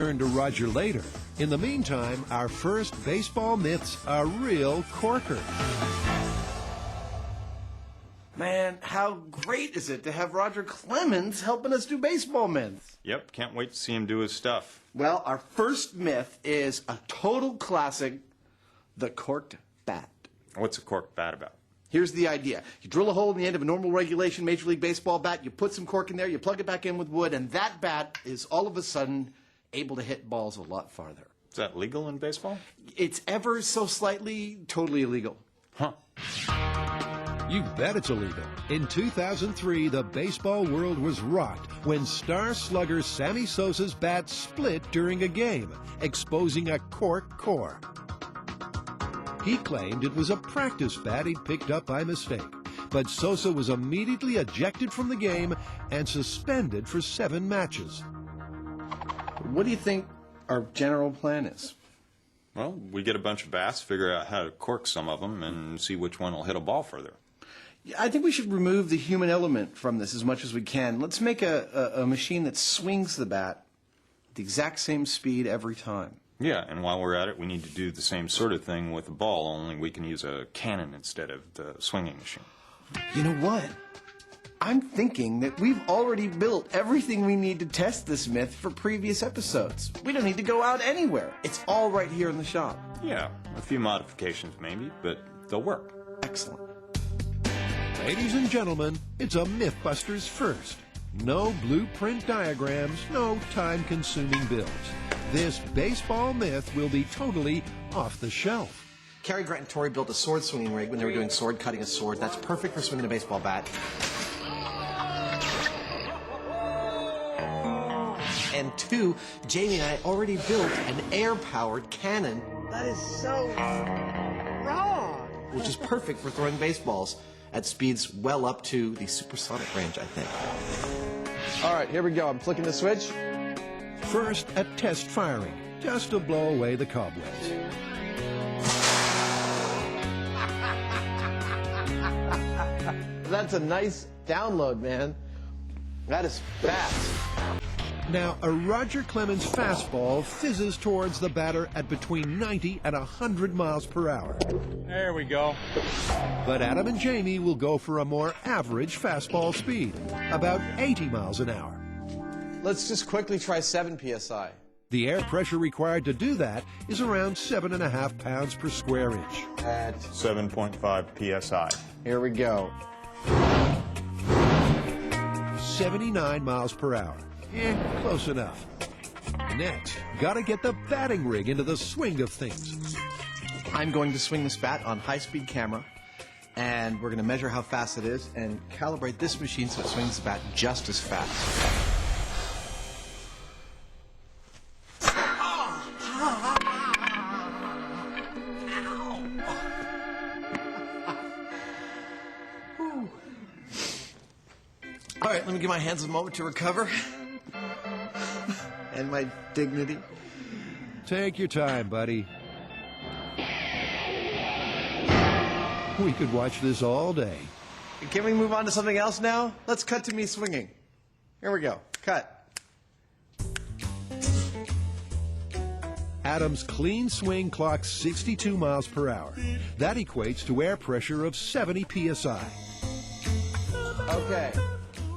Turn to Roger later. In the meantime, our first baseball myth's a real corker. Man, how great is it to have Roger Clemens helping us do baseball myths? Yep, can't wait to see him do his stuff. Well, our first myth is a total classic, the corked bat. What's a corked bat about? Here's the idea. You drill a hole in the end of a normal regulation Major League Baseball bat, you put some cork in there, you plug it back in with wood, and that bat is all of a sudden able to hit balls a lot farther. Is that legal in baseball? It's ever so slightly totally illegal. Huh. You bet it's illegal. In 2003, the baseball world was rocked when star slugger Sammy Sosa's bat split during a game, exposing a cork core. He claimed it was a practice bat he'd picked up by mistake, but Sosa was immediately ejected from the game and suspended for 7 matches. What do you think our general plan is? Well, we get a bunch of bats, figure out how to cork some of them, and see which one will hit a ball further. I think we should remove the human element from this as much as we can. Let's make a machine that swings the bat at the exact same speed every time. Yeah, and while we're at it, we need to do the same sort of thing with a ball, only we can use a cannon instead of the swinging machine. You know what? I'm thinking that we've already built everything we need to test this myth for previous episodes. We don't need to go out anywhere. It's all right here in the shop. Yeah, a few modifications maybe, but they'll work. Excellent. Ladies and gentlemen, it's a Mythbusters first. No blueprint diagrams, no time-consuming builds. This baseball myth will be totally off the shelf. Cary Grant and Torrey built a sword swinging rig when they were doing sword cutting a sword. That's perfect for swinging a baseball bat. And 2, Jamie and I already built an air-powered cannon. That is so wrong. Which is perfect for throwing baseballs at speeds well up to the supersonic range, I think. All right, here we go. I'm flicking the switch. First, a test firing, just to blow away the cobwebs. That's a nice download, man. That is fast. Now, a Roger Clemens fastball fizzes towards the batter at between 90 and 100 miles per hour. There we go. But Adam and Jamie will go for a more average fastball speed, about 80 miles an hour. Let's just quickly try 7 psi. The air pressure required to do that is around 7.5 pounds per square inch. At 7.5 psi. here we go. 79 miles per hour. Close enough. Next, gotta get the batting rig into the swing of things. I'm going to swing this bat on high-speed camera, and we're going to measure how fast it is and calibrate this machine so it swings the bat just as fast. All right, let me give my hands a moment to recover. And my dignity. Take your time, buddy. We could watch this all day. Can we move on to something else now? Let's cut to me swinging. Here we go. Cut. Adam's clean swing clocks 62 miles per hour. That equates to air pressure of 70 psi. Okay.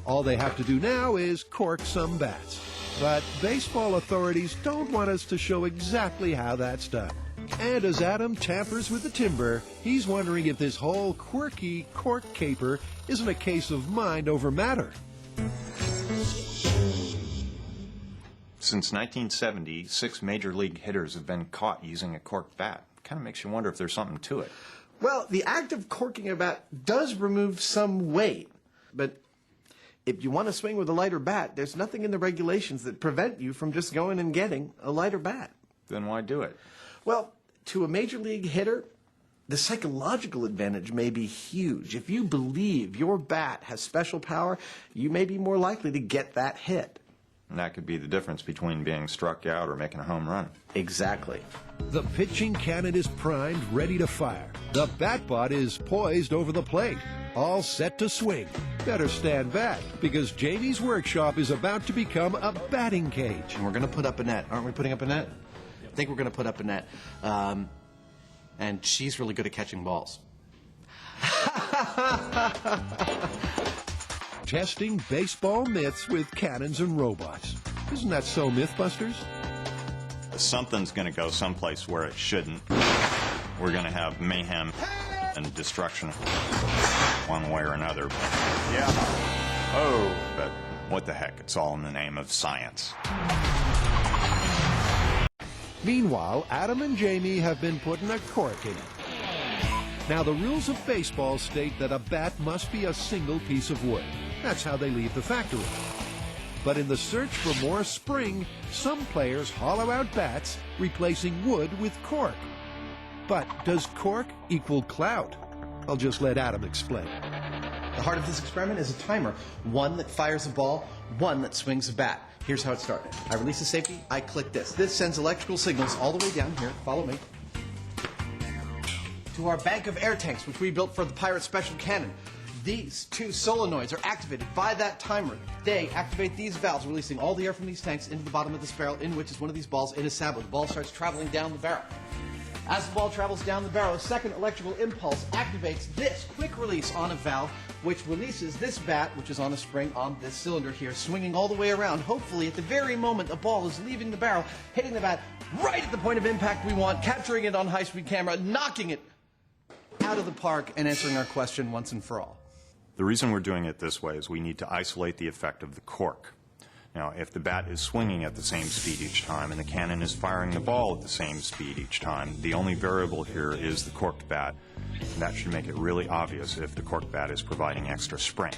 All they have to do now is cork some bats. But baseball authorities don't want us to show exactly how that's done. And as Adam tampers with the timber, he's wondering if this whole quirky cork caper isn't a case of mind over matter. Since 1970, 6 major league hitters have been caught using a corked bat. Kind of makes you wonder if there's something to it. Well, the act of corking a bat does remove some weight, but if you want to swing with a lighter bat, there's nothing in the regulations that prevent you from just going and getting a lighter bat. Then why do it? Well, to a major league hitter, the psychological advantage may be huge. If you believe your bat has special power, you may be more likely to get that hit. And that could be the difference between being struck out or making a home run. Exactly. The pitching cannon is primed, ready to fire. The bat bot is poised over the plate, all set to swing. better stand back, because Jamie's workshop is about to become a batting cage. And we're going to put up a net. Aren't we putting up a net? I think we're going to put up a net. And she's really good at catching balls. Testing baseball myths with cannons and robots. Isn't that so, Mythbusters? Something's going to go someplace where it shouldn't. We're going to have mayhem and destruction one way or another. Yeah. Oh, but what the heck? It's all in the name of science. Meanwhile, Adam and Jamie have been putting a cork in it. Now, the rules of baseball state that a bat must be a single piece of wood. That's how they leave the factory. But in the search for more spring, some players hollow out bats, replacing wood with cork. But does cork equal clout? I'll just let Adam explain. The heart of this experiment is a timer. One that fires a ball, one that swings a bat. Here's how it started. I release the safety, I click this. This sends electrical signals all the way down here, follow me, to our bank of air tanks, which we built for the Pirate Special Cannon. These two solenoids are activated by that timer. They activate these valves, releasing all the air from these tanks into the bottom of this barrel, in which is one of these balls in a saddle. The ball starts traveling down the barrel. As the ball travels down the barrel, a second electrical impulse activates this quick release on a valve, which releases this bat, which is on a spring on this cylinder here, swinging all the way around. Hopefully, at the very moment the ball is leaving the barrel, hitting the bat right at the point of impact we want, capturing it on high-speed camera, knocking it out of the park, and answering our question once and for all. The reason we're doing it this way is we need to isolate the effect of the cork. Now, if the bat is swinging at the same speed each time and the cannon is firing the ball at the same speed each time, the only variable here is the corked bat. And that should make it really obvious if the corked bat is providing extra spring.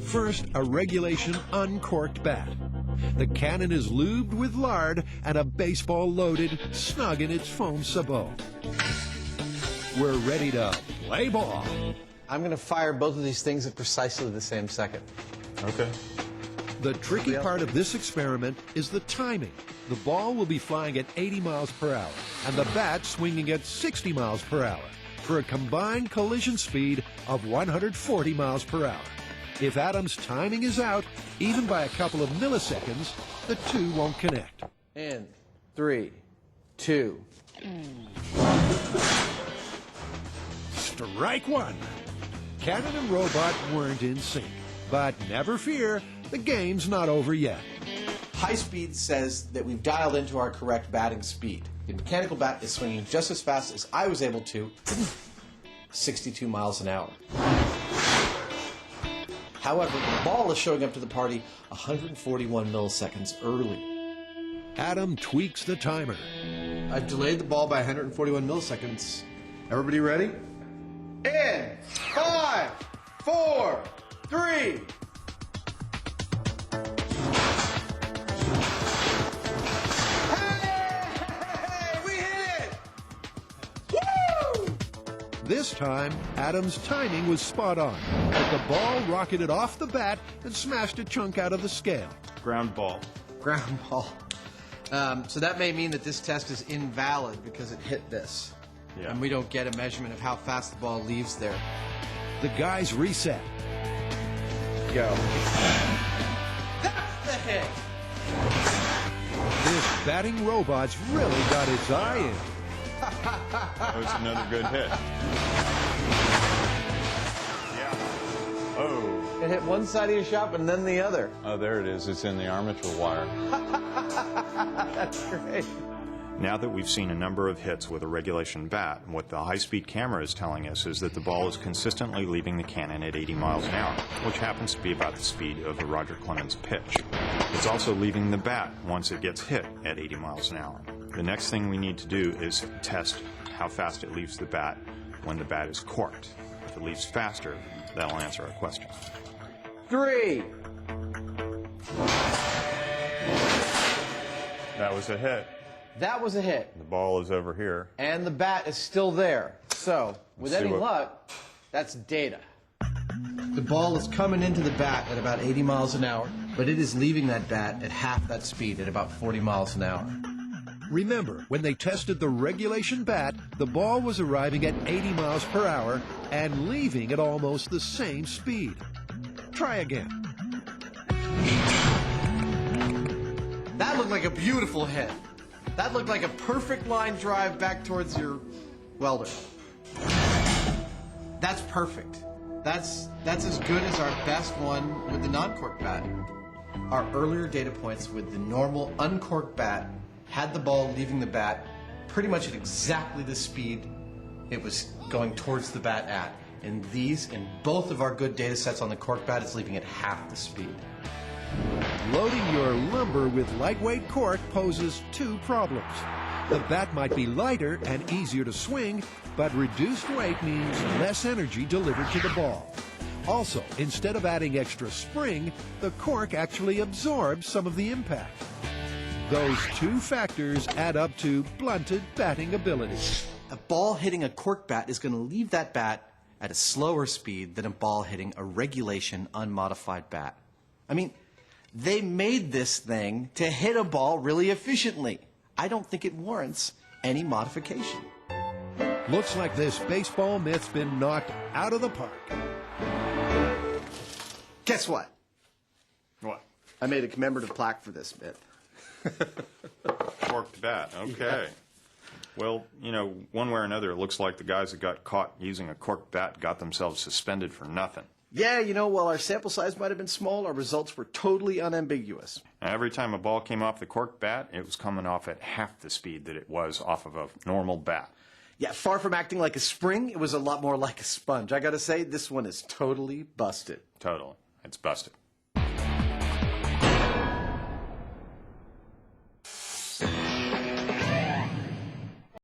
First, a regulation uncorked bat. The cannon is lubed with lard and a baseball loaded, snug in its foam sabot. We're ready to play ball. I'm going to fire both of these things at precisely the same second. Okay. The tricky part of this experiment is the timing. The ball will be flying at 80 miles per hour and the bat swinging at 60 miles per hour for a combined collision speed of 140 miles per hour. If Adam's timing is out, even by a couple of milliseconds, the two won't connect. In 3, 2. Strike one. Cannon and robot weren't in sync. But never fear, the game's not over yet. High speed says that we've dialed into our correct batting speed. The mechanical bat is swinging just as fast as I was able to, 62 miles an hour. However, the ball is showing up to the party 141 milliseconds early. Adam tweaks the timer. I've delayed the ball by 141 milliseconds. Everybody ready? In 5, 4, 3. Hey, we hit it! Woo! This time, Adam's timing was spot on, but the ball rocketed off the bat and smashed a chunk out of the scale. Ground ball. Ground ball. So that may mean that this test is invalid because it hit this. Yeah. And we don't get a measurement of how fast the ball leaves there. The guys reset. Go. That's the hit! This batting robot's really got its eye in. That was another good hit. Yeah. Oh. It hit one side of your shop and then the other. Oh, there it is. It's in the armature wire. That's great. Now that we've seen a number of hits with a regulation bat, what the high-speed camera is telling us is that the ball is consistently leaving the cannon at 80 miles an hour, which happens to be about the speed of a Roger Clemens pitch. It's also leaving the bat once it gets hit at 80 miles an hour. The next thing we need to do is test how fast it leaves the bat when the bat is corked. If it leaves faster, that'll answer our question. 3. That was a hit. That was a hit. The ball is over here. And the bat is still there. So, with Let's see any what- luck, that's data. The ball is coming into the bat at about 80 miles an hour, but it is leaving that bat at half that speed, at about 40 miles an hour. Remember, when they tested the regulation bat, the ball was arriving at 80 miles per hour and leaving at almost the same speed. Try again. That looked like a beautiful hit. That looked like a perfect line drive back towards your welder. That's perfect. That's as good as our best one with the non-corked bat. Our earlier data points with the normal uncorked bat had the ball leaving the bat pretty much at exactly the speed it was going towards the bat at. And in both of our good data sets on the corked bat, it's leaving at half the speed. Loading your lumber with lightweight cork poses two problems. The bat might be lighter and easier to swing, but reduced weight means less energy delivered to the ball. Also, instead of adding extra spring, the cork actually absorbs some of the impact. Those two factors add up to blunted batting ability. A ball hitting a corked bat is going to leave that bat at a slower speed than a ball hitting a regulation unmodified bat. I mean, they made this thing to hit a ball really efficiently. I don't think it warrants any modification. Looks like this baseball myth's been knocked out of the park. Guess what? What? I made a commemorative plaque for this myth. Corked bat. Okay. Well, you know, one way or another, it looks like the guys that got caught using a corked bat got themselves suspended for nothing. Yeah, you know, while our sample size might have been small, our results were totally unambiguous. Every time a ball came off the corked bat, it was coming off at half the speed that it was off of a normal bat. Yeah, far from acting like a spring, it was a lot more like a sponge. I gotta say, this one is totally busted. Totally. It's busted.